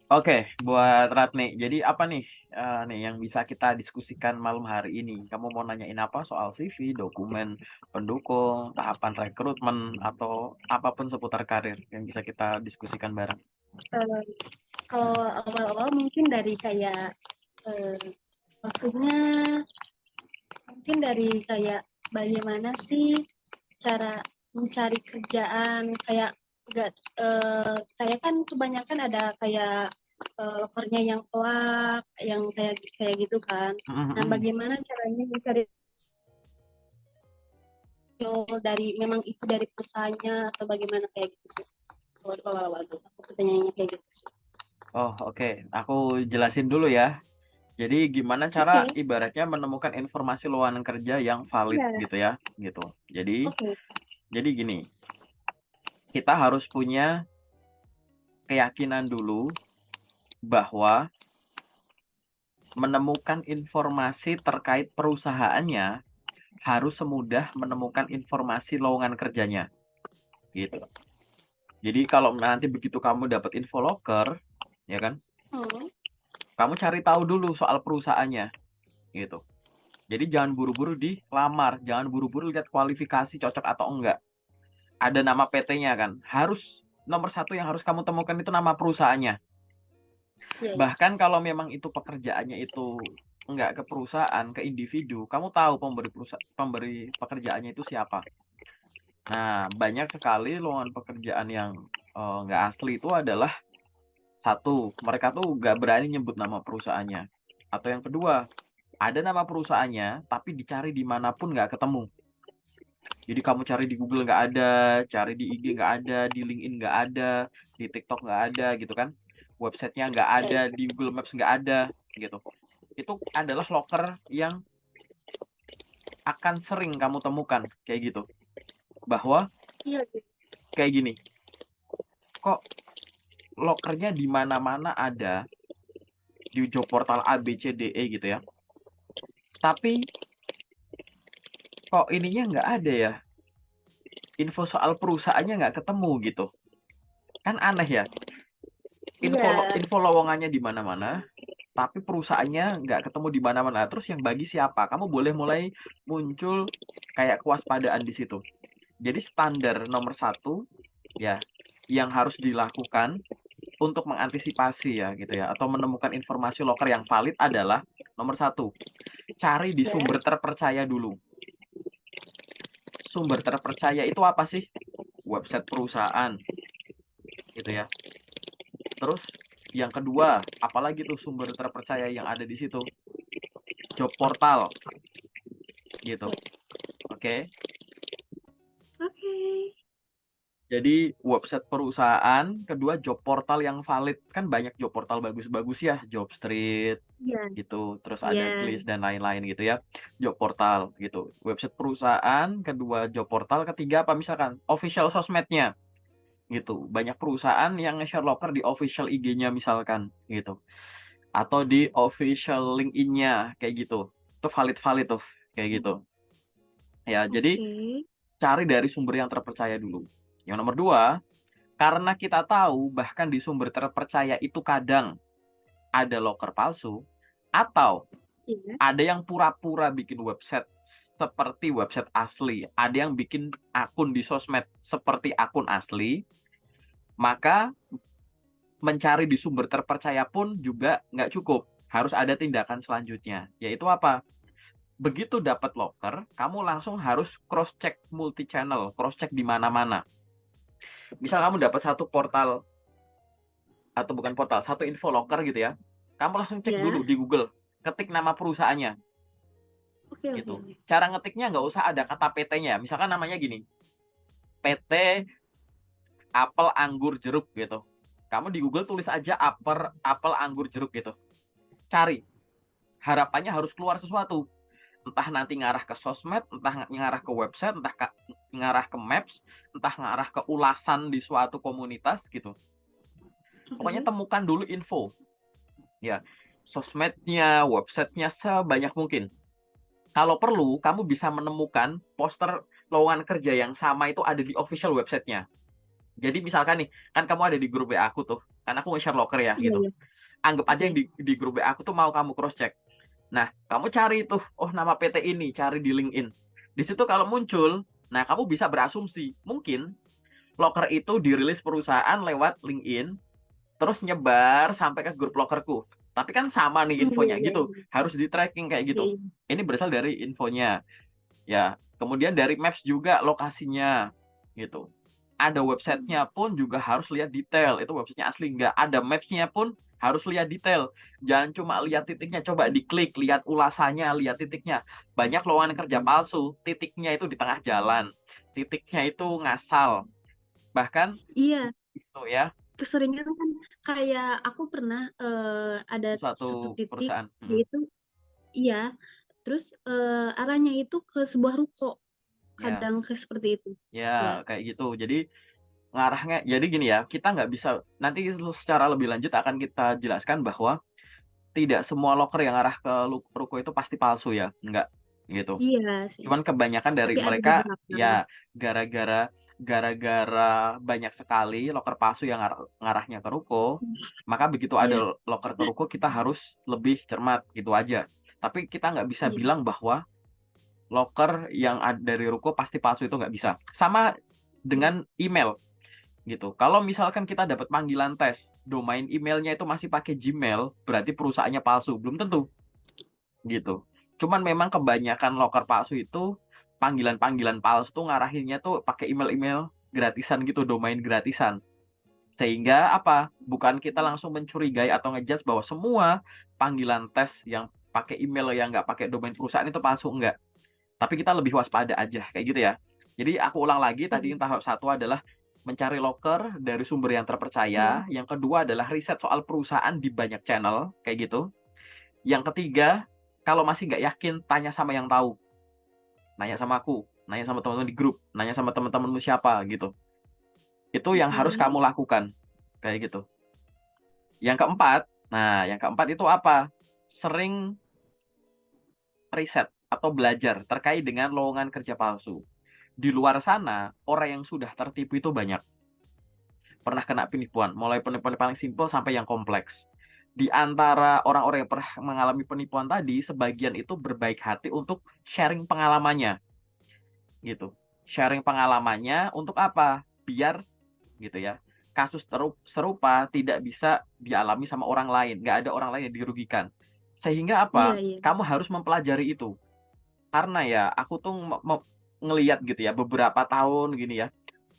Oke, buat Ratni. Jadi apa nih, nih yang bisa kita diskusikan malam hari ini? Kamu mau nanyain apa soal CV, dokumen pendukung, tahapan rekrutmen, atau apapun seputar karir yang bisa kita diskusikan bareng? Eee, Kalau awal-awal mungkin dari kayak, eee, maksudnya mungkin dari kayak bagaimana sih cara mencari kerjaan kayak nggak kayak kan kebanyakan ada kayak, lokernya yang kelak, yang kayak kayak gitu kan. Nah, Mhm. bagaimana caranya mencari dari memang itu dari perusahaannya atau bagaimana kayak gitu sih? Kalau awal-awal tuh aku pertanyaannya kayak gitu sih. Oh, oke. Aku jelasin dulu ya. Jadi gimana cara Oke, ibaratnya menemukan informasi lowongan kerja yang valid iya, gitu ya, gitu. Jadi oke. jadi gini, kita harus punya keyakinan dulu bahwa menemukan informasi terkait perusahaannya harus semudah menemukan informasi lowongan kerjanya, gitu. Jadi kalau nanti begitu kamu dapat info loker, ya kan, Mhm, kamu cari tahu dulu soal perusahaannya, gitu. Jadi jangan buru-buru dilamar, jangan buru-buru lihat kualifikasi cocok atau enggak. Ada nama PT-nya kan, harus nomor satu yang harus kamu temukan itu nama perusahaannya. iya iya, Bahkan kalau memang itu pekerjaannya itu enggak ke perusahaan, ke individu, kamu tahu pemberi pekerjaannya itu siapa. Nah, banyak sekali lowongan pekerjaan yang nggak asli itu adalah satu, mereka tuh nggak berani nyebut nama perusahaannya. Atau yang kedua, ada nama perusahaannya, tapi dicari dimanapun nggak ketemu. Jadi kamu cari di Google nggak ada, cari di IG nggak ada, di LinkedIn nggak ada, di TikTok nggak ada gitu kan. Websitenya nggak iya ada, iya. di Google Maps nggak ada gitu. Itu adalah loker yang akan sering kamu temukan kayak gitu. Bahwa Iya sih. kayak gini, kok lokernya di mana-mana ada di job portal A, B, C, D, E gitu ya. Tapi kok ininya nggak ada ya, info soal perusahaannya nggak ketemu gitu. Kan aneh ya, Iya, info lowongannya di mana-mana, tapi perusahaannya nggak ketemu di mana-mana. Terus yang bagi siapa? Kamu boleh mulai muncul kayak kewaspadaan di situ. Jadi standar nomor satu ya, yang harus dilakukan untuk mengantisipasi ya gitu ya, atau menemukan informasi loker yang valid adalah nomor satu, cari di ya. sumber terpercaya dulu. Sumber terpercaya itu apa sih? Website perusahaan gitu ya. Terus yang kedua, apalagi tuh sumber terpercaya yang ada di situ? Job portal gitu. Oke. Oke. Jadi website perusahaan, kedua job portal yang valid. Kan banyak job portal bagus-bagus ya, Jobstreet Iya gitu, terus iya. ada Glis dan lain-lain gitu ya. Job portal gitu. Website perusahaan, kedua job portal, ketiga apa misalkan official sosmednya gitu. Banyak perusahaan yang nge-share loker di official IG-nya misalkan gitu. Atau di official LinkedIn-nya kayak gitu. Itu valid-valid tuh kayak gitu. Ya, jadi Oke. cari dari sumber yang terpercaya dulu. Yang nomor dua, karena kita tahu bahkan di sumber terpercaya itu kadang ada loker palsu atau Iya. ada yang pura-pura bikin website seperti website asli, ada yang bikin akun di sosmed seperti akun asli, maka mencari di sumber terpercaya pun juga nggak cukup. Harus ada tindakan selanjutnya, yaitu apa? Begitu dapat loker, kamu langsung harus cross check multi channel, cross check di mana-mana. Misal kamu dapat satu portal atau bukan portal, satu info loker gitu ya. Kamu langsung cek Iya. dulu di Google, ketik nama perusahaannya Oke oke gitu. oke. Cara ngetiknya nggak usah ada kata PT-nya. Misalkan namanya gini, PT Apel Anggur Jeruk gitu. Kamu di Google tulis aja apel anggur jeruk gitu. Cari. Harapannya harus keluar sesuatu. Entah nanti ngarah ke sosmed, entah ngarah ke website, ngarah ke maps, entah ngarah ke ulasan di suatu komunitas gitu. Pokoknya Oke. temukan dulu info. Ya, sosmednya, websitenya sebanyak mungkin. Kalau perlu, kamu bisa menemukan poster lowongan kerja yang sama itu ada di official websitenya. Jadi misalkan nih, kan kamu ada di grup WA aku tuh, kan aku nge-share locker ya Iya gitu. iya. Anggap aja Oke. yang di grup WA aku tuh mau kamu cross check. Nah, kamu cari tuh, oh nama PT ini, cari di LinkedIn. Di situ kalau muncul, nah kamu bisa berasumsi, mungkin locker itu dirilis perusahaan lewat LinkedIn, terus nyebar sampai ke grup lockerku. Tapi kan sama nih Iya infonya iya gitu, iya. harus di tracking kayak Iya gitu. iya. Ini berasal dari infonya, ya. Kemudian dari Maps juga lokasinya, gitu. Ada websitenya pun juga harus lihat detail, itu websitenya asli nggak. Ada Maps-nya pun harus lihat detail. Jangan cuma lihat titiknya, coba diklik, lihat ulasannya, lihat titiknya. Banyak lowongan kerja palsu, titiknya itu di tengah jalan, titiknya itu ngasal. Bahkan Iya, itu ya, keseringan kan kayak aku pernah ada satu suatu titik perusahaan. yaitu iya, terus arahnya itu ke sebuah ruko, Ya, kadang ke seperti itu. Ya. ya kayak gitu. Jadi ngarahnya, jadi gini ya, kita nggak bisa, nanti secara lebih lanjut akan kita jelaskan bahwa tidak semua loker yang arah ke ruko itu pasti palsu ya, enggak, gitu. Iya sih, Cuman kebanyakan dari tapi ada mereka beberapa. ya gara-gara banyak sekali loker palsu yang ngarahnya ke ruko, maka begitu Iya ada loker ke ruko kita harus lebih cermat, gitu aja. Tapi kita nggak bisa iya. bilang bahwa loker yang dari ruko pasti palsu, itu nggak bisa. Sama dengan email gitu. Kalau misalkan kita dapat panggilan tes, domain emailnya itu masih pakai Gmail, berarti perusahaannya palsu. Belum tentu, gitu. Cuman memang kebanyakan loker palsu itu panggilan-panggilan palsu tuh ngarahinnya tuh pakai email-email gratisan gitu, domain gratisan. Sehingga apa? Bukan kita langsung mencurigai atau ngejudge bahwa semua panggilan tes yang pakai email yang nggak pakai domain perusahaan itu palsu, enggak. Tapi kita lebih waspada aja, kayak gitu ya. Jadi aku ulang lagi, tadi yang tahap satu adalah mencari loker dari sumber yang terpercaya. Iya. Yang kedua adalah riset soal perusahaan di banyak channel, kayak gitu. Yang ketiga, kalau masih nggak yakin, tanya sama yang tahu. Nanya sama aku, nanya sama teman-teman di grup, nanya sama teman-temanmu siapa, gitu. Itu yang harus Oke. kamu lakukan, kayak gitu. Yang keempat itu apa? Sering riset atau belajar terkait dengan lowongan kerja palsu. Di luar sana, orang yang sudah tertipu itu banyak. Pernah kena penipuan, mulai penipuan paling simpel sampai yang kompleks. Di antara orang-orang yang pernah mengalami penipuan tadi, sebagian itu berbaik hati untuk sharing pengalamannya, gitu. Sharing pengalamannya untuk apa? Biar gitu ya. Kasus serupa tidak bisa dialami sama orang lain, nggak ada orang lain yang dirugikan. Sehingga Iya apa? iya. Kamu harus mempelajari itu. Karena ya, aku tuh ngelihat gitu ya, beberapa tahun gini ya,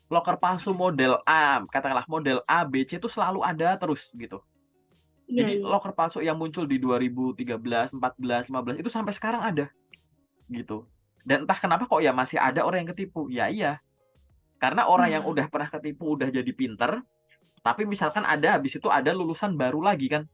loker palsu model A, katakanlah model A, B, C itu selalu ada terus gitu. Iya Jadi iya. loker palsu yang muncul di 2013, 14, 15 itu sampai sekarang ada gitu. Dan entah kenapa kok ya masih ada orang yang ketipu. Ya iya, karena orang yang udah pernah ketipu udah jadi pinter, tapi misalkan ada habis itu ada lulusan baru lagi kan,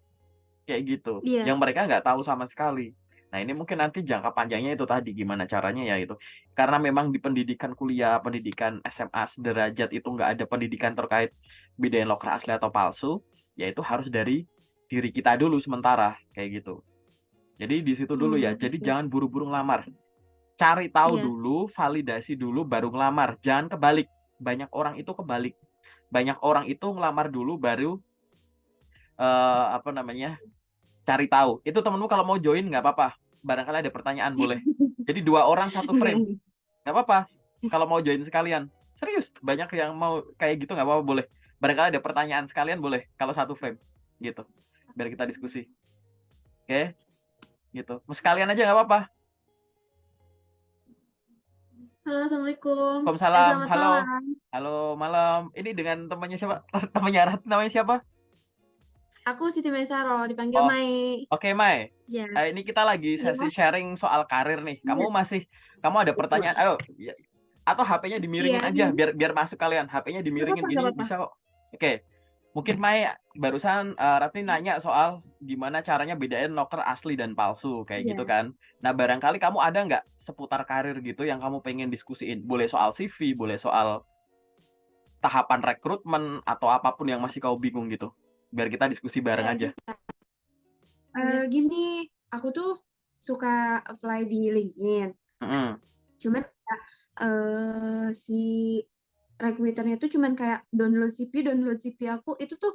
kayak gitu. Iya. Yang mereka nggak tahu sama sekali. Nah, ini mungkin nanti jangka panjangnya itu tadi gimana caranya ya itu. Karena memang di pendidikan kuliah, pendidikan SMA sederajat itu nggak ada pendidikan terkait bedain loker asli atau palsu, yaitu harus dari diri kita dulu sementara, kayak gitu. Jadi di situ dulu ya. Jadi Oke. jangan buru-buru ngelamar. Cari tahu Iya. dulu, validasi dulu baru ngelamar. Jangan kebalik. Banyak orang itu kebalik. Banyak orang itu ngelamar dulu baru apa namanya? Cari tahu. Itu temenmu kalau mau join nggak apa-apa. Barangkali ada pertanyaan boleh. Jadi 2 orang satu Iya frame. iya. Nggak apa-apa. Kalau mau join sekalian. Serius, banyak yang mau kayak gitu nggak apa-apa boleh. Barangkali ada pertanyaan sekalian boleh kalau satu frame. Gitu. Biar kita diskusi. Oke, gitu. Mau sekalian aja nggak apa-apa. Halo, Assalamualaikum. Waalaikumsalam. Selamat Halo. malam. Halo, malam. Ini dengan temannya siapa? Temannya Arat namanya siapa? Aku Siti Maisaro, dipanggil Oh, Mai. oke, Mai. Ya. Ini kita lagi sesi Iya. sharing soal karir nih. Iya. Kamu ada pertanyaan? Ayo, ya, atau HP-nya Iya, dimiringin aja gimana? biar biar masuk kalian. HP-nya Gak dimiringin apa-apa, gak gini apa-apa. bisa kok. Oke. Mungkin Mai barusan Ratni nanya soal gimana caranya bedain loker asli dan palsu kayak gitu Iya. kan. Nah, barangkali kamu ada nggak seputar karir gitu yang kamu pengen diskusiin? Boleh soal CV, boleh soal tahapan rekrutmen atau apapun yang masih kau bingung gitu. Biar kita diskusi bareng aja. Gitu. Gini, aku tuh suka apply di LinkedIn. Mm-mm. Cuman si recruiternya tuh cuman kayak download CV aku, itu tuh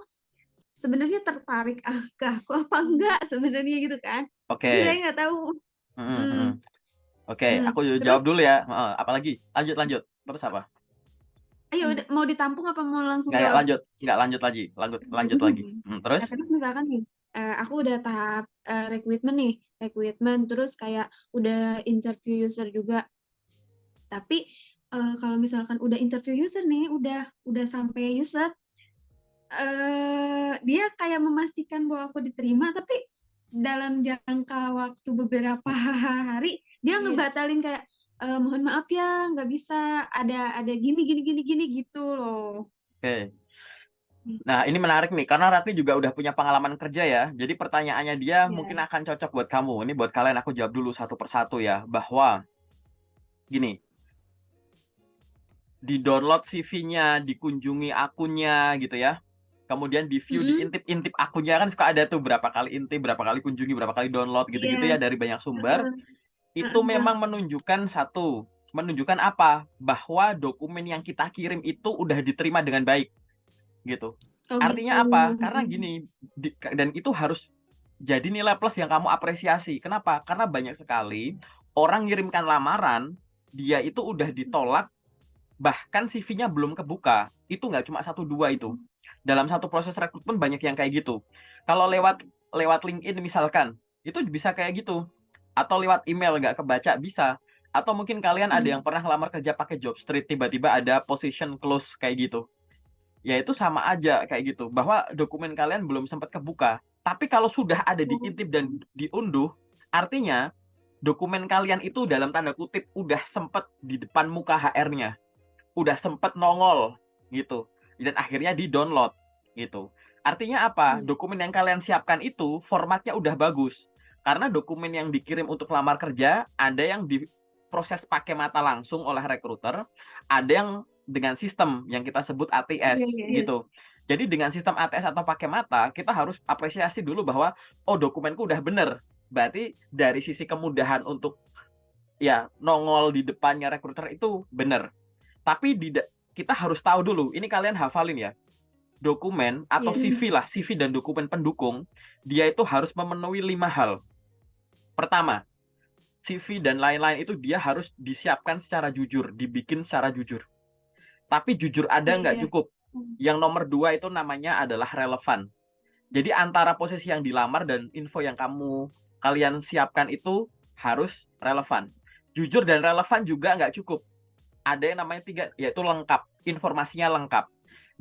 sebenarnya tertarik ke aku apa enggak sebenarnya gitu kan. Tapi saya Oke. nggak tahu. Oke, aku Terus jawab dulu ya. Apalagi? Lanjut. Terus apa? ayo udah mau ditampung apa mau langsung Nggak, jawab? lanjut lagi. Lanjut lagi. Terus? Nah, terus misalkan nih, aku udah tahap recruitment, terus kayak udah interview user juga. Tapi kalau misalkan udah interview user nih, udah sampai user, dia kayak memastikan bahwa aku diterima, tapi dalam jangka waktu beberapa hari dia ngebatalin kayak mohon maaf ya nggak bisa, ada gini gitu loh. Oke. Nah, ini menarik nih, karena Ratni juga udah punya pengalaman kerja ya. Jadi pertanyaannya dia mungkin Ya. akan cocok buat kamu. Ini buat kalian aku jawab dulu satu persatu ya. Bahwa gini, di-download CV-nya, dikunjungi akunnya gitu ya. Kemudian di-view, diintip-intip akunnya, kan suka ada tuh berapa kali intip, berapa kali kunjungi, berapa kali download gitu-gitu ya dari banyak sumber. Itu memang menunjukkan apa? Bahwa dokumen yang kita kirim itu udah diterima dengan baik gitu. Oh Artinya gitu. apa? Karena gini, dan itu harus jadi nilai plus yang kamu apresiasi. Kenapa? Karena banyak sekali orang ngirimkan lamaran, dia itu udah ditolak, bahkan CV-nya belum kebuka. Itu nggak cuma satu dua itu. Dalam satu proses rekrutmen banyak yang kayak gitu. Kalau lewat LinkedIn misalkan, itu bisa kayak gitu. Atau lewat email nggak kebaca, bisa. Atau mungkin kalian ada yang pernah lamar kerja pakai Jobstreet, tiba-tiba ada position close kayak gitu. Ya itu sama aja kayak gitu, bahwa dokumen kalian belum sempat kebuka. Tapi kalau sudah ada diintip dan diunduh, artinya dokumen kalian itu dalam tanda kutip udah sempat di depan muka HR-nya, udah sempat nongol gitu, dan akhirnya di-download gitu. Artinya apa? Dokumen yang kalian siapkan itu formatnya udah bagus. Karena dokumen yang dikirim untuk lamar kerja, ada yang diproses pakai mata langsung oleh rekruter, ada yang dengan sistem yang kita sebut ATS gitu. Jadi dengan sistem ATS atau pakai mata, kita harus apresiasi dulu bahwa dokumenku udah bener. Berarti dari sisi kemudahan untuk ya nongol di depannya rekruter itu bener. Tapi kita harus tahu dulu, ini kalian hafalin ya. Dokumen atau CV lah, CV dan dokumen pendukung, dia itu harus memenuhi 5 hal. Pertama, CV dan lain-lain itu dia harus disiapkan secara jujur, dibikin secara jujur. Tapi jujur ada nggak cukup. Yang nomor 2 itu namanya adalah relevan. Jadi antara posisi yang dilamar dan info yang kalian siapkan itu harus relevan. Jujur dan relevan juga nggak cukup. Ada yang namanya 3, yaitu lengkap. Informasinya lengkap.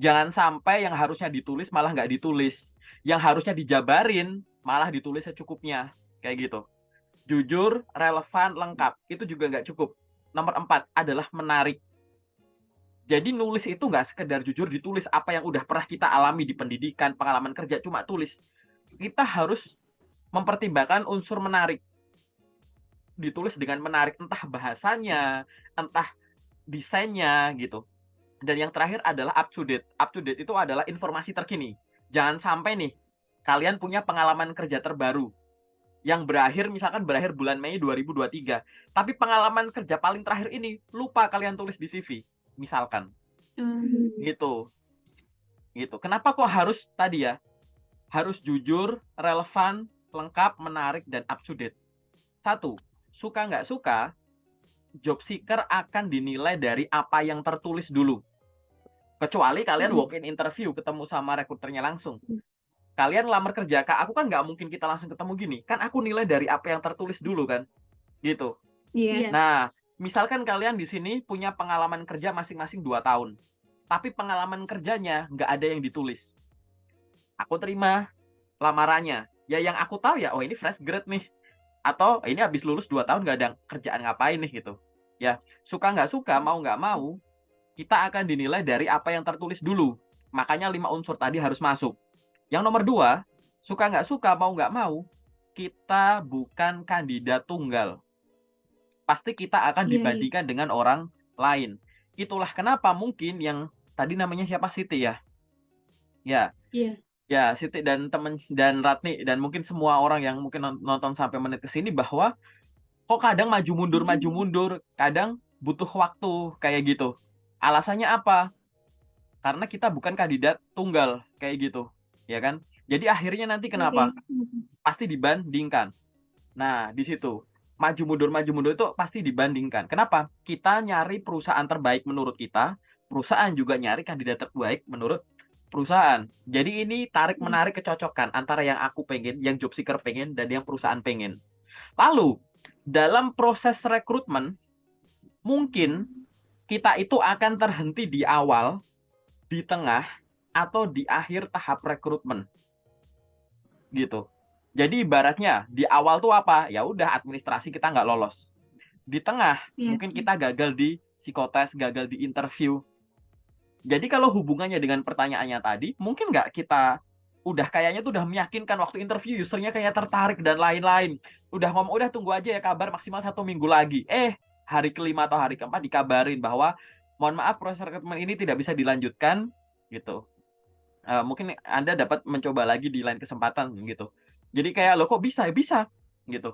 Jangan sampai yang harusnya ditulis malah nggak ditulis. Yang harusnya dijabarin malah ditulis secukupnya. Kayak gitu. Jujur, relevan, lengkap. Itu juga nggak cukup. Nomor 4 adalah menarik. Jadi nulis itu nggak sekedar jujur ditulis apa yang udah pernah kita alami di pendidikan, pengalaman kerja, cuma tulis. Kita harus mempertimbangkan unsur menarik. Ditulis dengan menarik, entah bahasanya, entah desainnya gitu. Dan yang terakhir adalah up to date. Up to date itu adalah informasi terkini. Jangan sampai nih, kalian punya pengalaman kerja terbaru yang misalkan berakhir bulan Mei 2023. Tapi pengalaman kerja paling terakhir ini lupa kalian tulis di CV. Misalkan. Gitu. Kenapa kok harus tadi ya? Harus jujur, relevan, lengkap, menarik, dan up to date. 1. Suka nggak suka, job seeker akan dinilai dari apa yang tertulis dulu. Kecuali kalian walk-in interview, ketemu sama rekruternya langsung. Kalian lamar kerja, Kak, aku kan nggak mungkin kita langsung ketemu gini. Kan aku nilai dari apa yang tertulis dulu kan. Gitu. Nah, misalkan kalian di sini punya pengalaman kerja masing-masing 2 tahun. Tapi pengalaman kerjanya nggak ada yang ditulis. Aku terima lamarannya. Ya yang aku tahu ya, oh ini fresh grade nih. Atau ini habis lulus 2 tahun nggak ada kerjaan ngapain nih gitu. Ya, suka nggak suka, mau nggak mau, kita akan dinilai dari apa yang tertulis dulu. Makanya 5 unsur tadi harus masuk. Yang nomor 2, suka nggak suka, mau nggak mau, kita bukan kandidat tunggal. Pasti kita akan dibandingkan dengan orang lain. Itulah kenapa mungkin yang tadi namanya siapa, Siti ya? Ya. Ya, Siti dan temen dan Ratni dan mungkin semua orang yang mungkin nonton sampai menit ke sini, bahwa kok kadang maju mundur, kadang butuh waktu kayak gitu. Alasannya apa? Karena kita bukan kandidat tunggal kayak gitu, ya kan? Jadi akhirnya nanti kenapa? Pasti dibandingkan. Nah, di situ maju mundur itu pasti dibandingkan. Kenapa? Kita nyari perusahaan terbaik menurut kita, perusahaan juga nyari kandidat terbaik menurut perusahaan. Jadi ini tarik menarik kecocokan antara yang aku pengen, yang job seeker pengen, dan yang perusahaan pengen. Lalu dalam proses rekrutmen mungkin kita itu akan terhenti di awal, di tengah, atau di akhir tahap rekrutmen gitu. Jadi ibaratnya di awal tuh apa? Ya udah administrasi kita nggak lolos. Di tengah Iya. mungkin kita gagal di psikotes, gagal di interview. Jadi kalau hubungannya dengan pertanyaannya tadi, mungkin nggak kita udah kayaknya tuh udah meyakinkan waktu interview usernya kayak tertarik dan lain-lain. Udah ngomong, udah tunggu aja ya kabar maksimal 1 minggu lagi. Hari kelima atau hari keempat dikabarin bahwa mohon maaf proses rekrutmen ini tidak bisa dilanjutkan gitu. Mungkin Anda dapat mencoba lagi di lain kesempatan gitu. Jadi kayak lo kok bisa gitu.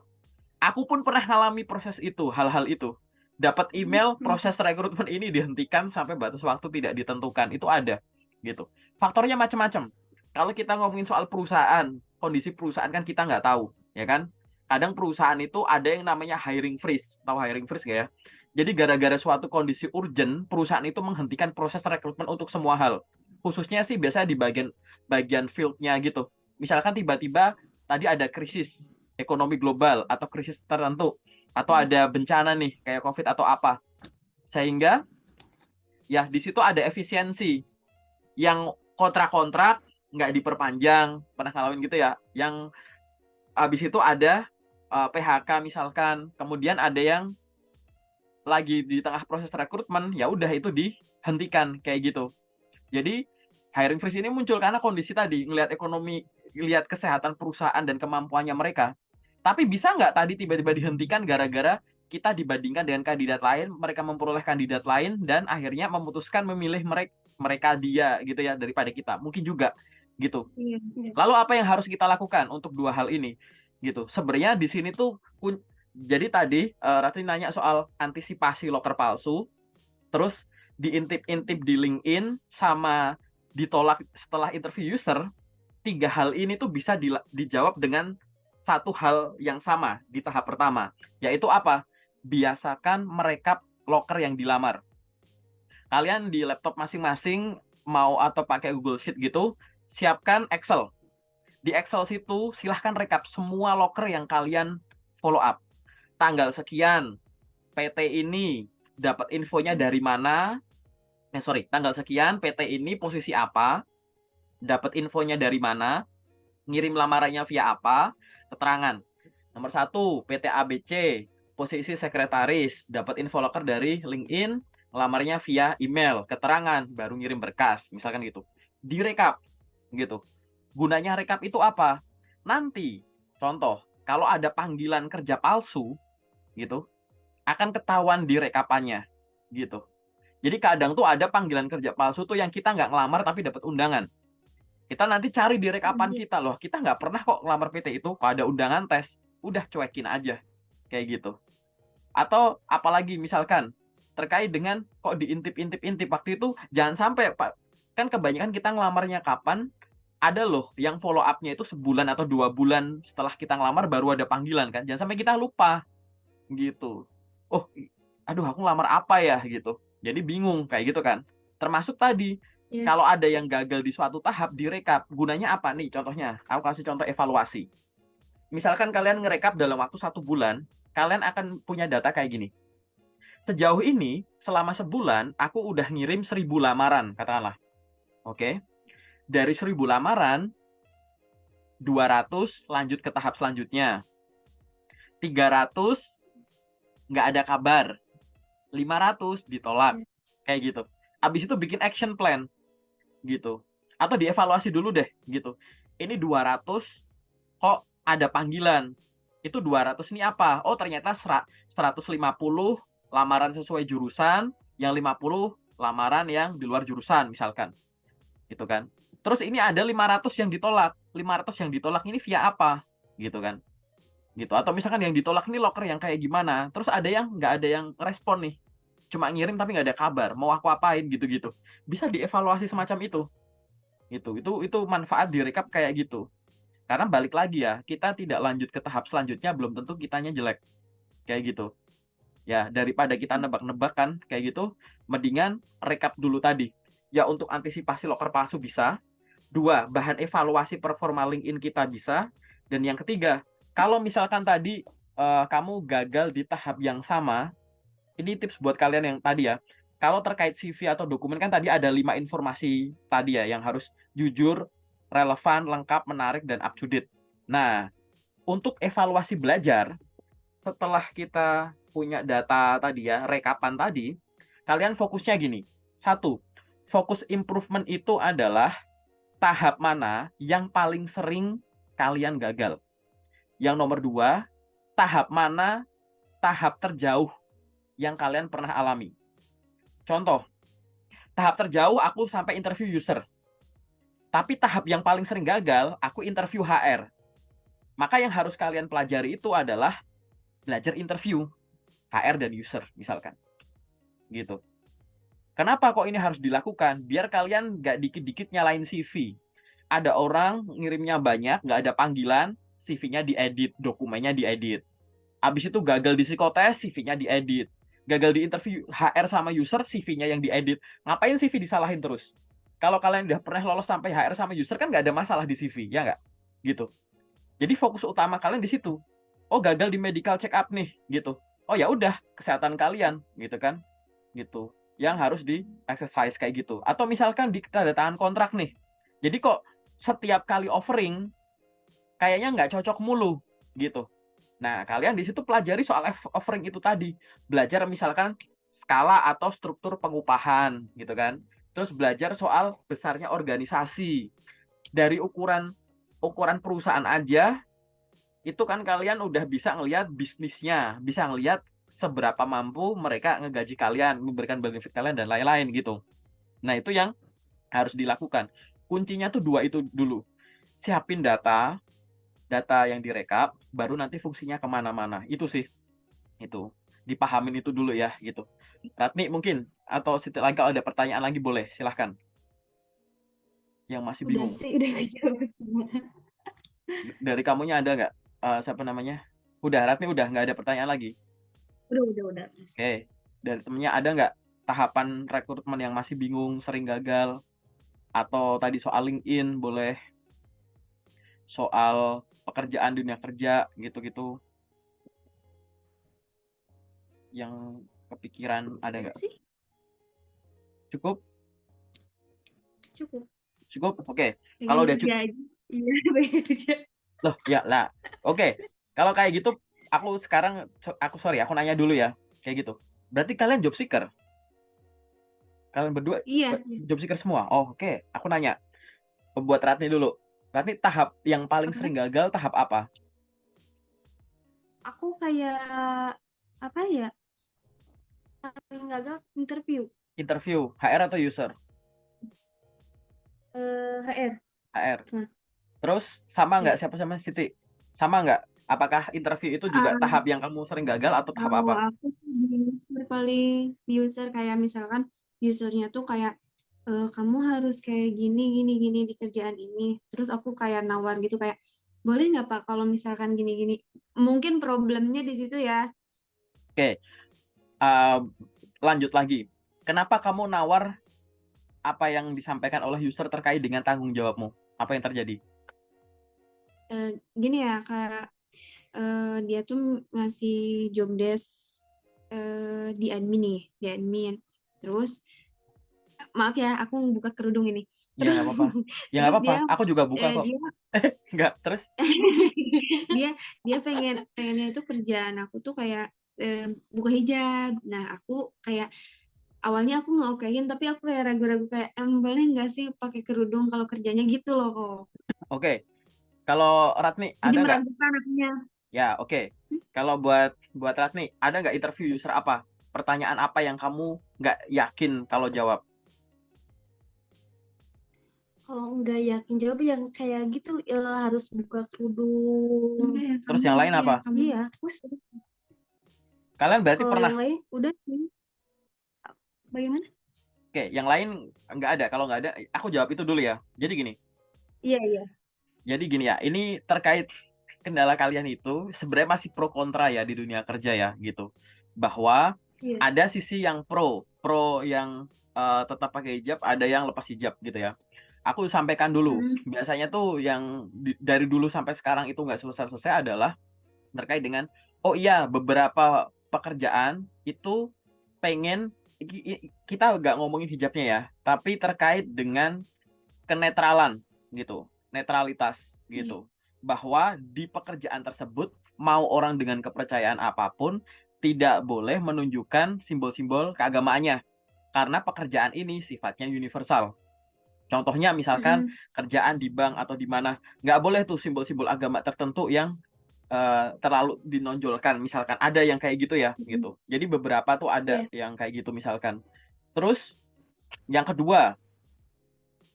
Aku pun pernah ngalami proses itu, hal-hal itu. Dapat email proses rekrutmen ini dihentikan sampai batas waktu tidak ditentukan. Itu ada gitu. Faktornya macam-macam. Kalau kita ngomongin soal perusahaan, kondisi perusahaan kan kita nggak tahu, ya kan? Kadang perusahaan itu ada yang namanya hiring freeze. Tahu hiring freeze nggak ya? Jadi gara-gara suatu kondisi urgent, perusahaan itu menghentikan proses rekrutmen untuk semua hal. Khususnya sih biasanya di bagian field-nya gitu. Misalkan tiba-tiba tadi ada krisis ekonomi global atau krisis tertentu atau ada bencana nih kayak COVID atau apa. Sehingga ya di situ ada efisiensi yang kontrak-kontrak nggak diperpanjang, pernah ngalamin gitu ya. Yang habis itu ada PHK misalkan, kemudian ada yang lagi di tengah proses rekrutmen, ya udah itu dihentikan kayak gitu. Jadi hiring freeze ini muncul karena kondisi tadi, ngelihat ekonomi, lihat kesehatan perusahaan dan kemampuannya mereka. Tapi bisa nggak tadi tiba-tiba dihentikan gara-gara kita dibandingkan dengan kandidat lain, mereka memperoleh kandidat lain dan akhirnya memutuskan memilih mereka dia gitu ya daripada kita. Mungkin juga gitu. Iya. Lalu apa yang harus kita lakukan untuk dua hal ini? Gitu. Sebenarnya di sini tuh jadi tadi Ratri nanya soal antisipasi loker palsu, terus diintip-intip di LinkedIn sama ditolak setelah interview user, 3 hal ini tuh bisa dijawab dengan satu hal yang sama di tahap pertama, yaitu apa? Biasakan merekap loker yang dilamar. Kalian di laptop masing-masing mau atau pakai Google Sheet gitu, siapkan Excel. Di Excel situ silahkan rekap semua loker yang kalian follow up. Tanggal sekian, PT ini dapat infonya dari mana? Tanggal sekian, PT ini posisi apa? Dapat infonya dari mana? Ngirim lamarannya via apa? Keterangan. Nomor 1, PT ABC, posisi sekretaris, dapat info loker dari LinkedIn, lamarnya via email, keterangan, baru ngirim berkas, misalkan gitu. Direkap, gitu. Gunanya rekap itu apa? Nanti, contoh, kalau ada panggilan kerja palsu, gitu, akan ketahuan di rekapannya, gitu. Jadi kadang tuh ada panggilan kerja palsu tuh yang kita nggak ngelamar tapi dapat undangan. Kita nanti cari di rekapan kita loh. Kita nggak pernah kok ngelamar PT itu. Kalau ada undangan tes, udah cuekin aja. Kayak gitu. Atau apalagi misalkan terkait dengan kok diintip-intip-intip waktu itu, jangan sampai Pak. Kan kebanyakan kita ngelamarnya kapan, ada loh yang follow up-nya itu sebulan atau 2 bulan setelah kita ngelamar baru ada panggilan kan. Jangan sampai kita lupa gitu. Oh, aduh aku ngelamar apa ya gitu. Jadi bingung kayak gitu kan. Termasuk tadi Iya. kalau ada yang gagal di suatu tahap direkap, gunanya apa nih? Contohnya, aku kasih contoh evaluasi. Misalkan kalian ngerekap dalam waktu 1 bulan, kalian akan punya data kayak gini. Sejauh ini, selama sebulan, aku udah ngirim 1000 lamaran, katakanlah. Oke. Dari 1000 lamaran, 200 lanjut ke tahap selanjutnya. 300 nggak ada kabar. 500 ditolak. Kayak gitu. Habis itu bikin action plan. Gitu. Atau dievaluasi dulu deh. Gitu. Ini 200 kok ada panggilan. Itu 200 ini apa? Oh ternyata 150 lamaran sesuai jurusan, yang 50 lamaran yang di luar jurusan misalkan. Gitu kan. Terus ini ada 500 yang ditolak. 500 yang ditolak ini via apa? Gitu kan. Gitu. Atau misalkan yang ditolak ini loker yang kayak gimana. Terus ada yang nggak ada yang respon nih. cuma ngirim tapi nggak ada kabar, mau aku apain gitu-gitu. Bisa dievaluasi semacam itu. Itu manfaat direkap kayak gitu. Karena balik lagi ya, kita tidak lanjut ke tahap selanjutnya belum tentu kitanya jelek. Kayak gitu. Ya, daripada kita nebak-nebak kan kayak gitu, mendingan rekap dulu tadi. Ya untuk antisipasi loker palsu bisa. 2, bahan evaluasi performa LinkedIn kita bisa. Dan yang ketiga, kalau misalkan tadi kamu gagal di tahap yang sama, ini tips buat kalian yang tadi ya. Kalau terkait CV atau dokumen kan tadi ada 5 informasi tadi ya yang harus jujur, relevan, lengkap, menarik, dan up to date. Nah, untuk evaluasi belajar, setelah kita punya data tadi ya, rekapan tadi, kalian fokusnya gini. 1, fokus improvement itu adalah tahap mana yang paling sering kalian gagal. Yang nomor 2, tahap mana tahap terjauh yang kalian pernah alami. Contoh, tahap terjauh aku sampai interview user. Tapi tahap yang paling sering gagal, aku interview HR. Maka yang harus kalian pelajari itu adalah belajar interview HR dan user misalkan. Gitu. Kenapa kok ini harus dilakukan? Biar kalian nggak dikit-dikit nyalain CV. Ada orang ngirimnya banyak, nggak ada panggilan, CV-nya diedit, dokumennya diedit. Abis itu gagal di psikotes, CV-nya diedit. Gagal di interview HR sama user, CV-nya yang diedit. Ngapain CV disalahin terus? Kalau kalian udah pernah lolos sampai HR sama user kan nggak ada masalah di CV, ya nggak? Gitu. Jadi fokus utama kalian di situ. Oh, gagal di medical check up nih, gitu. Oh ya udah, kesehatan kalian, gitu kan? Gitu. Yang harus di exercise kayak gitu. Atau misalkan di tanda tangan kontrak nih. Jadi kok setiap kali offering kayaknya nggak cocok mulu, gitu. Nah, kalian di situ pelajari soal offering itu tadi. Belajar misalkan skala atau struktur pengupahan, gitu kan. Terus belajar soal besarnya organisasi. Dari ukuran perusahaan aja, itu kan kalian udah bisa ngelihat bisnisnya, bisa ngelihat seberapa mampu mereka ngegaji kalian, memberikan benefit kalian, dan lain-lain gitu. Nah, itu yang harus dilakukan. Kuncinya tuh 2 itu dulu. Siapin data yang direkap, baru nanti fungsinya kemana-mana. Itu sih. Itu. Dipahamin itu dulu ya, gitu. Ratni mungkin, atau Siti lagi kalau ada pertanyaan lagi boleh, silahkan. Yang masih Udah bingung. sih, udah jawab semua. Dari kamunya ada nggak? Siapa namanya? Udah, Ratni udah, nggak ada pertanyaan lagi? Udah. Oke. Dari temennya ada nggak tahapan rekrutmen yang masih bingung, sering gagal? Atau tadi soal LinkedIn, boleh. Soal pekerjaan dunia kerja, gitu-gitu. Yang kepikiran ada nggak? Sih, Cukup? cukup. Cukup? Oke. Pengen Kalau udah kerja cukup, aja. Iya, pengen kerja. loh ya lah. Oke. Kalau kayak gitu, aku nanya dulu ya. Kayak gitu. Berarti kalian job seeker? Kalian berdua Iya, job seeker semua? Oh, oke. Aku nanya. Buat Ratni dulu. Ratni tahap yang paling apa? sering gagal tahap apa? Aku kayak apa ya? Paling gagal interview Interview, HR atau user? HR. HR. Nah, Terus sama ya. nggak siapa sama Siti? Sama nggak? Apakah interview itu juga Ah, tahap yang kamu sering gagal atau tahap kalau apa? aku tuh di user paling user kayak misalkan usernya tuh kayak kamu harus kayak gini di kerjaan ini. Terus aku kayak nawar gitu kayak boleh nggak Pak kalau misalkan gini. Mungkin problemnya di situ ya. Oke, uh, lanjut lagi. Kenapa kamu nawar apa yang disampaikan oleh user terkait dengan tanggung jawabmu? Apa yang terjadi? Gini ya kayak dia tuh ngasih job desk di admin nih, di admin. Terus maaf ya, aku buka kerudung ini. Ya Terus nggak apa-apa. Ya nggak terus apa-apa. Aku juga buka kok. dia Nggak. Terus? dia dia pengennya itu kerjaan aku tuh kayak buka hijab. Nah, aku kayak awalnya aku nggak okein, tapi aku kayak ragu-ragu kayak boleh nggak sih pakai kerudung kalau kerjanya gitu loh. Oke. Kalau Ratni Jadi ada nggak? meragukan akunya. Ya, oke. Kalau buat Ratni, ada nggak interview user apa? Pertanyaan apa yang kamu nggak yakin kalau jawab? Kalau nggak yakin jawab yang kayak gitu harus buka kerudung. Ya, Terus kamu yang lain ya, apa? kamu. Iya. Kalian berarti Kalau pernah yang lain udah sih. Bagaimana? Oke, yang lain nggak ada. Kalau nggak ada, aku jawab itu dulu ya. Jadi gini, Iya. ya, ini terkait kendala kalian itu sebenarnya masih pro kontra ya di dunia kerja ya gitu. Bahwa Iya. ada sisi yang pro yang tetap pakai hijab, ada yang lepas hijab gitu ya. Aku sampaikan dulu, biasanya tuh yang dari dulu sampai sekarang itu nggak selesai-selesai adalah terkait dengan, oh iya, beberapa pekerjaan itu pengen, kita nggak ngomongin hijabnya ya, tapi terkait dengan kenetralan gitu, netralitas Iya. gitu. Bahwa di pekerjaan tersebut mau orang dengan kepercayaan apapun tidak boleh menunjukkan simbol-simbol keagamaannya karena pekerjaan ini sifatnya universal. Contohnya misalkan kerjaan di bank atau di mana, nggak boleh tuh simbol-simbol agama tertentu yang terlalu dinonjolkan. Misalkan ada yang kayak gitu ya gitu. Jadi beberapa tuh ada Iya. yang kayak gitu misalkan. Terus yang kedua,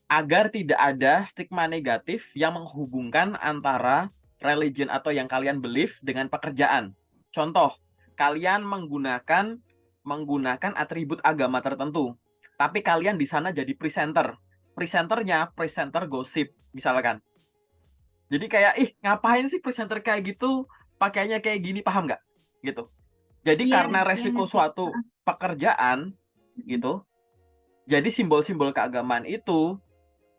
agar tidak ada stigma negatif yang menghubungkan antara religion atau yang kalian believe dengan pekerjaan. Contoh, kalian menggunakan atribut agama tertentu, tapi kalian di sana jadi presenter. Presenternya presenter gosip misalkan. Jadi kayak, ih, ngapain sih presenter kayak gitu, pakainya kayak gini, paham nggak? Gitu. Jadi Iya, karena iya resiko ngerti. suatu pekerjaan gitu, jadi simbol-simbol keagamaan itu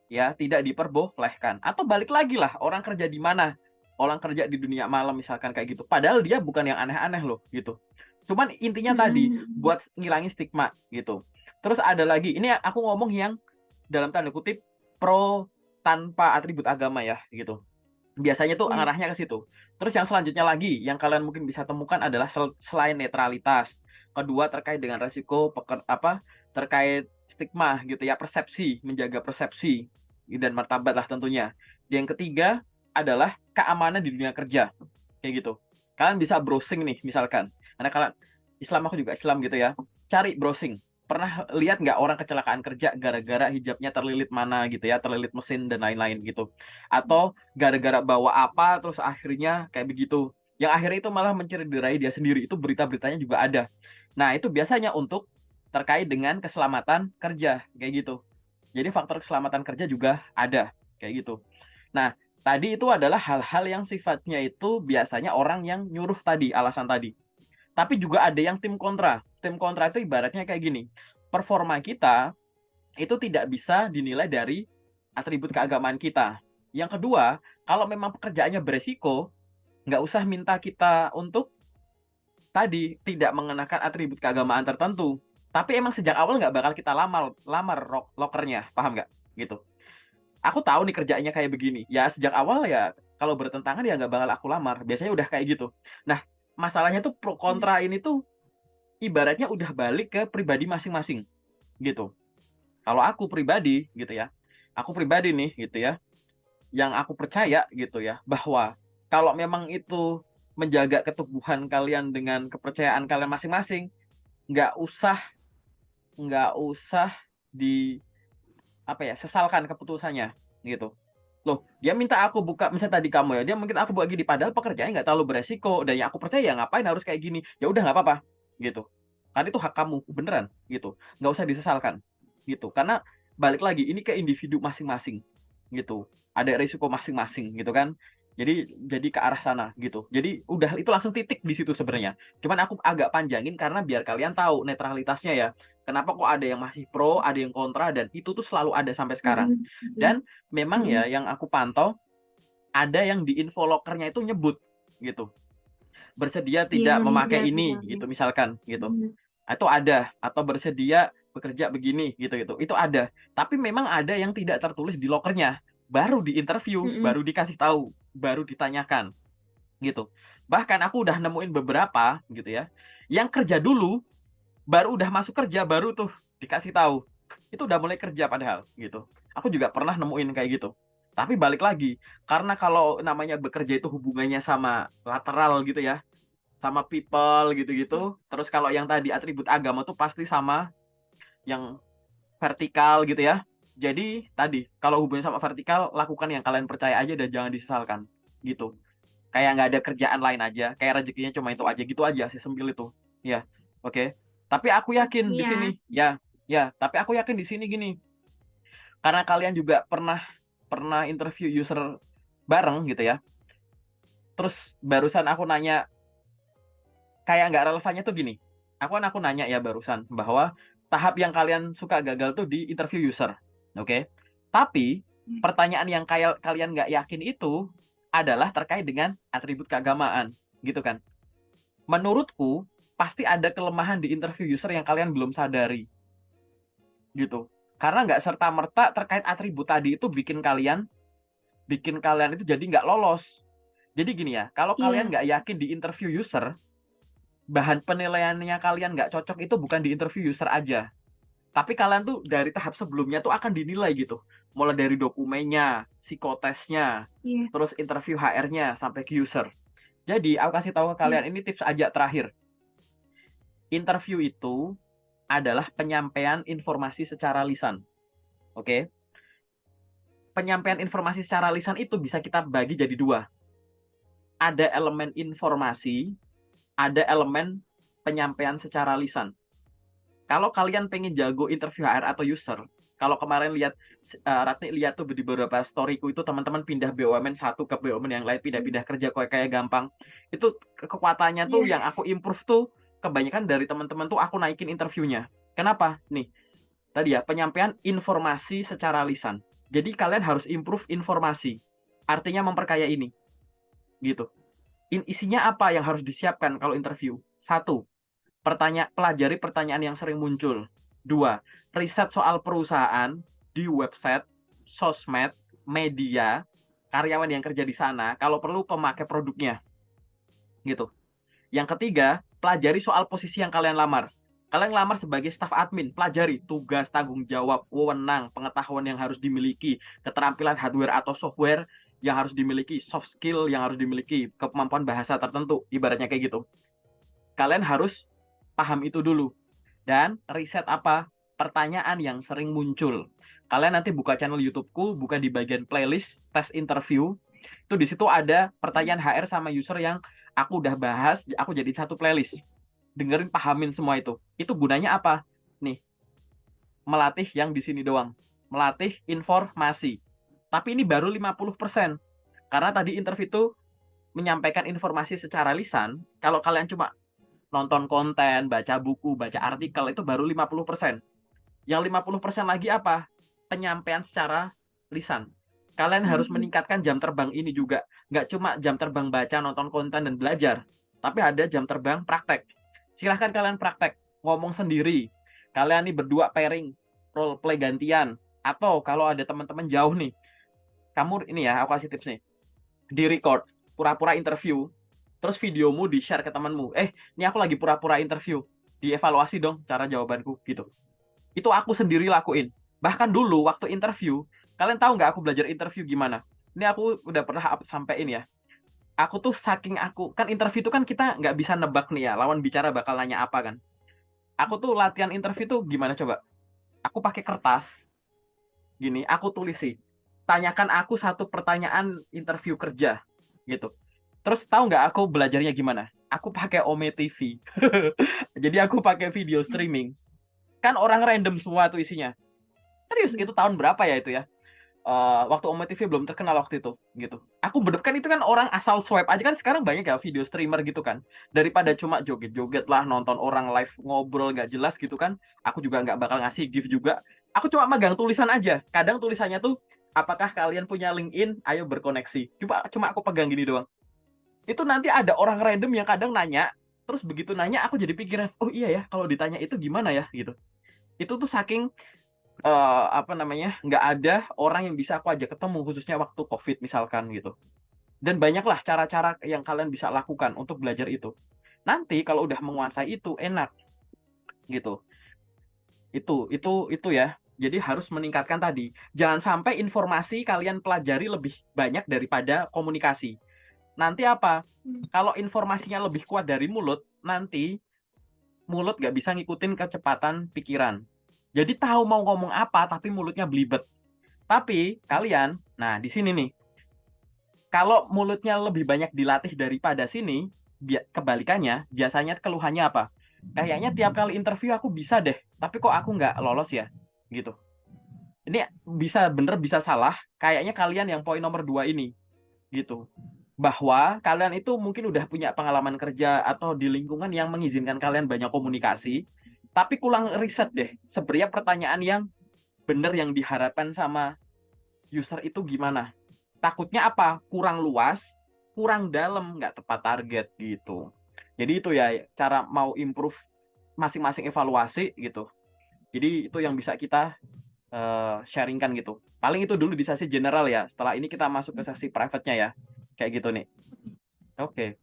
ya tidak diperbolehkan. Atau balik lagi lah, orang kerja di mana? Orang kerja di dunia malam misalkan kayak gitu. Padahal dia bukan yang aneh-aneh loh gitu. Cuman intinya tadi buat ngilangin stigma gitu. Terus ada lagi, ini aku ngomong yang dalam tanda kutip pro tanpa atribut agama ya gitu. Biasanya tuh Iya. arahnya ke situ. Terus yang selanjutnya lagi yang kalian mungkin bisa temukan adalah selain netralitas. Kedua terkait dengan resiko terkait stigma gitu ya, persepsi, menjaga persepsi dan martabat lah tentunya. Yang ketiga adalah keamanan di dunia kerja. Kayak gitu. Kalian bisa browsing nih misalkan. Karena kalian Islam, aku juga Islam gitu ya. Cari browsing. Pernah lihat nggak orang kecelakaan kerja gara-gara hijabnya terlilit mana gitu ya, terlilit mesin dan lain-lain gitu. Atau gara-gara bawa apa terus akhirnya kayak begitu. Yang akhirnya itu malah mencederai dia sendiri. Itu berita-beritanya juga ada. Nah, itu biasanya untuk terkait dengan keselamatan kerja kayak gitu. Jadi faktor keselamatan kerja juga ada kayak gitu. Nah, tadi itu adalah hal-hal yang sifatnya itu biasanya orang yang nyuruh tadi, alasan tadi. Tapi juga ada yang tim kontra. Tim kontra itu ibaratnya kayak gini. Performa kita itu tidak bisa dinilai dari atribut keagamaan kita. Yang kedua, kalau memang pekerjaannya beresiko, nggak usah minta kita untuk tadi tidak mengenakan atribut keagamaan tertentu. Tapi emang sejak awal nggak bakal kita lamar lokernya, paham nggak? Gitu. Aku tahu nih kerjaannya kayak begini. Ya sejak awal ya kalau bertentangan ya nggak bakal aku lamar. Biasanya udah kayak gitu. Nah, masalahnya tuh pro kontra ini tuh ibaratnya udah balik ke pribadi masing-masing gitu. Kalau aku pribadi gitu ya, aku pribadi nih gitu ya, yang aku percaya gitu ya, bahwa kalau memang itu menjaga ketubuhan kalian dengan kepercayaan kalian masing-masing, nggak usah nggak usah di sesalkan keputusannya gitu. Loh, dia minta aku buka, misalnya tadi kamu ya, dia mungkin aku buat gini, padahal pekerjaannya nggak terlalu beresiko, dan yang aku percaya ya ngapain harus kayak gini, ya udah nggak apa-apa, gitu. Kan itu hak kamu, beneran, gitu. Nggak usah disesalkan, gitu. Karena balik lagi, ini ke individu masing-masing, gitu. Ada risiko masing-masing, gitu kan. Jadi ke arah sana, gitu. Jadi udah itu langsung titik di situ sebenarnya. Cuman aku agak panjangin karena biar kalian tahu netralitasnya ya. Kenapa kok ada yang masih pro, ada yang kontra, dan itu tuh selalu ada sampai sekarang. Dan memang ya yang aku pantau ada yang di info lokernya itu nyebut gitu. Bersedia Iya, tidak memakai lihat ini misalnya. gitu misalkan gitu. Itu ada, atau bersedia bekerja begini gitu. Itu ada. Tapi memang ada yang tidak tertulis di lokernya. Baru di interview, baru dikasih tahu, baru ditanyakan gitu. Bahkan aku udah nemuin beberapa gitu ya. Yang kerja dulu baru udah masuk kerja baru tuh dikasih tahu. Itu udah mulai kerja padahal gitu. Aku juga pernah nemuin kayak gitu. Tapi balik lagi, karena kalau namanya bekerja itu hubungannya sama lateral gitu ya, sama people gitu-gitu. Terus kalau yang tadi atribut agama tuh pasti sama yang vertikal gitu ya. Jadi tadi, kalau hubungannya sama vertikal, lakukan yang kalian percaya aja dan jangan disesalkan gitu. Kayak nggak ada kerjaan lain aja, kayak rezekinya cuma itu aja gitu aja, si sempil itu. Ya, oke. Tapi aku yakin di Iya. sini, ya, Ya, tapi aku yakin di sini gini, karena kalian juga pernah interview user bareng gitu ya. Terus barusan aku nanya, kayak nggak relevannya tuh gini. Aku nanya ya barusan bahwa tahap yang kalian suka gagal tuh di interview user. Oke. Tapi pertanyaan yang kalian nggak yakin itu adalah terkait dengan atribut keagamaan, gitu kan. Menurutku pasti ada kelemahan di interview user yang kalian belum sadari. Gitu. Karena nggak serta-merta terkait atribut tadi itu bikin kalian itu jadi nggak lolos. Jadi gini ya, kalau kalian Iya, nggak yakin di interview user, bahan penilaiannya kalian nggak cocok itu bukan di interview user aja. Tapi kalian tuh dari tahap sebelumnya tuh akan dinilai gitu. Mulai dari dokumennya, psikotesnya, iya, terus interview HR-nya, sampai ke user. Jadi, aku kasih tahu ke iya. kalian, ini tips aja terakhir. Interview itu adalah penyampaian informasi secara lisan. Oke? Penyampaian informasi secara lisan itu bisa kita bagi jadi dua. Ada elemen informasi, ada elemen penyampaian secara lisan. Kalau kalian pengen jago interview HR atau user, kalau kemarin lihat Ratni lihat tuh di beberapa storyku itu teman-teman pindah BUMN satu ke BUMN yang lain, pindah-pindah kerja kayak gampang. Itu kekuatannya tuh yang aku Yes. improve tuh kebanyakan dari teman-teman tuh aku naikin interviewnya. Kenapa? Nih, tadi ya penyampaian informasi secara lisan. Jadi kalian harus improve informasi. Artinya memperkaya ini, gitu. Isinya apa yang harus disiapkan kalau interview? Satu, pelajari pertanyaan yang sering muncul. Dua, riset soal perusahaan di website, sosmed, media, karyawan yang kerja di sana, kalau perlu pemakai produknya. Gitu. Yang ketiga, pelajari soal posisi yang kalian lamar. Kalian lamar sebagai staf admin, pelajari tugas, tanggung jawab, wewenang, pengetahuan yang harus dimiliki, keterampilan hardware atau software yang harus dimiliki, soft skill yang harus dimiliki, kemampuan bahasa tertentu, ibaratnya kayak gitu. Kalian harus paham itu dulu. Dan riset apa? Pertanyaan yang sering muncul. Kalian nanti buka channel YouTube-ku, buka di bagian playlist tes interview. Itu di situ ada pertanyaan HR sama user yang aku udah bahas, aku jadi satu playlist. Dengerin, pahamin semua itu. Itu gunanya apa? Nih, melatih yang di sini doang. Melatih informasi. Tapi ini baru 50%. Karena tadi interview itu menyampaikan informasi secara lisan. Kalau kalian cuma nonton konten, baca buku, baca artikel, itu baru 50%. Yang 50% lagi apa? Penyampaian secara lisan. Kalian harus meningkatkan jam terbang ini juga. Nggak cuma jam terbang baca, nonton konten, dan belajar. Tapi ada jam terbang praktek. Silahkan kalian praktek. Ngomong sendiri. Kalian nih berdua pairing. Role play gantian. Atau kalau ada teman-teman jauh nih. Kamu ini ya, aku kasih tips nih. Di record. Pura-pura interview. Terus videomu di-share ke temanmu. Ini aku lagi pura-pura interview. Dievaluasi dong cara jawabanku gitu. Itu aku sendiri lakuin. Bahkan dulu waktu interview, kalian tahu nggak aku belajar interview gimana? Ini aku udah pernah sampein ya. Aku tuh saking kan interview itu kan kita nggak bisa nebak nih ya, lawan bicara bakal nanya apa kan. Aku tuh latihan interview tuh gimana coba? Aku pakai kertas, gini, aku tulis sih. Tanyakan aku satu pertanyaan interview kerja, gitu. Terus tahu nggak aku belajarnya gimana? Aku pakai Ome TV. Jadi aku pakai video streaming. Kan orang random semua tuh isinya. Serius, itu tahun berapa ya itu ya? Waktu Omo TV belum terkenal waktu itu gitu. Aku kan itu kan orang asal swipe aja, kan sekarang banyak ya video streamer gitu kan. Daripada cuma joget-joget lah, nonton orang live ngobrol nggak jelas gitu kan. Aku juga nggak bakal ngasih gift juga. Aku cuma magang tulisan aja. Kadang tulisannya tuh, apakah kalian punya LinkedIn? Ayo berkoneksi. Cuma aku pegang gini doang. Itu nanti ada orang random yang kadang nanya, terus begitu nanya aku jadi pikiran, oh iya ya, kalau ditanya itu gimana ya gitu. Itu tuh saking nggak ada orang yang bisa aku ajak ketemu, khususnya waktu COVID misalkan gitu. Dan banyaklah cara-cara yang kalian bisa lakukan untuk belajar itu. Nanti kalau udah menguasai itu enak gitu. Itu ya. Jadi harus meningkatkan tadi. Jangan sampai informasi kalian pelajari lebih banyak daripada komunikasi. Nanti apa? Kalau informasinya lebih kuat dari mulut, nanti mulut nggak bisa ngikutin kecepatan pikiran. Jadi tahu mau ngomong apa, tapi mulutnya belibet. Tapi kalian, nah di sini nih, kalau mulutnya lebih banyak dilatih daripada sini, kebalikannya, biasanya keluhannya apa? kayaknya tiap kali interview aku bisa deh, tapi kok aku nggak lolos ya, gitu. Ini bisa bener bisa salah, kayaknya kalian yang poin nomor 2 ini, gitu. Bahwa kalian itu mungkin udah punya pengalaman kerja atau di lingkungan yang mengizinkan kalian banyak komunikasi, tapi kurang riset deh, sebenarnya pertanyaan yang bener yang diharapkan sama user itu gimana. Takutnya apa? Kurang luas, kurang dalam, nggak tepat target gitu. Jadi itu ya cara mau improve masing-masing evaluasi gitu. Jadi itu yang bisa kita sharingkan gitu. Paling itu dulu di sesi general ya. Setelah ini kita masuk ke sesi private-nya ya. Kayak gitu nih. Oke.